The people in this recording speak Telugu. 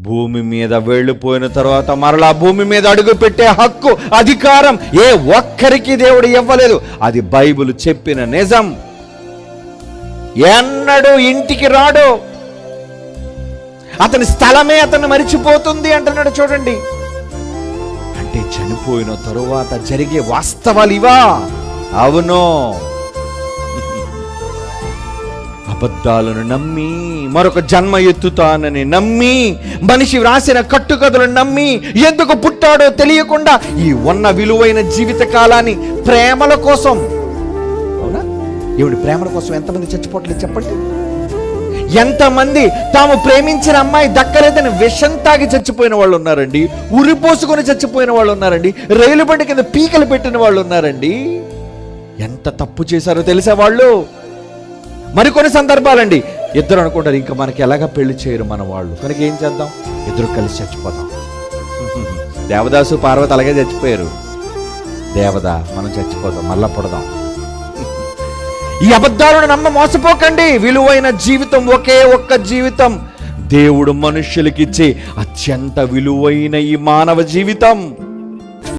భూమి మీద వెళ్ళిపోయిన తర్వాత మరలా భూమి మీద అడుగు పెట్టే హక్కు, అధికారం ఏ ఒక్కరికి దేవుడు ఇవ్వలేదు. అది బైబిల్ చెప్పిన నిజం. ఎన్నడూ ఇంటికి రాడు, అతని స్థలమే అతన్ని మరిచిపోతుంది అంటున్నాడు. చూడండి, అంటే చనిపోయిన తరువాత జరిగే వాస్తవాలు ఇవా? అవును. అబద్ధాలను నమ్మి, మరొక జన్మ ఎత్తుతానని నమ్మి, మనిషి వ్రాసిన కట్టుకథలను నమ్మి, ఎందుకు పుట్టాడో తెలియకుండా ఈ ఉన్న విలువైన జీవిత కాలాన్ని ప్రేమల కోసం, అవునా, ఏమిటి ప్రేమల కోసం ఎంతమంది చచ్చిపోవట్లేదు చెప్పండి? ఎంతమంది తాము ప్రేమించిన అమ్మాయి దక్కలేదని విషం తాగి చచ్చిపోయిన వాళ్ళు ఉన్నారండి, ఉరిపోసుకొని చచ్చిపోయిన వాళ్ళు ఉన్నారండి, రైలు బండి కింద పీకలు పెట్టిన వాళ్ళు ఉన్నారండి. ఎంత తప్పు చేశారో తెలుసా వాళ్ళు? మరికొన్ని సందర్భాలండి, ఇద్దరు అనుకుంటారు ఇంకా మనకి ఎలాగా పెళ్లి చేయరు మన వాళ్ళు, కనుక ఏం చేద్దాం, ఇద్దరు కలిసి చచ్చిపోదాం. దేవదాసు పార్వతి అలాగే చచ్చిపోయారు. దేవదా మనం చచ్చిపోదాం, మళ్ళా పుడదాం. ఈ అబద్ధాలను నమ్మ మోసపోకండి. విలువైన జీవితం ఒకే ఒక్క జీవితం, దేవుడు మనుష్యులకిచ్చే అత్యంత విలువైన ఈ మానవ జీవితం.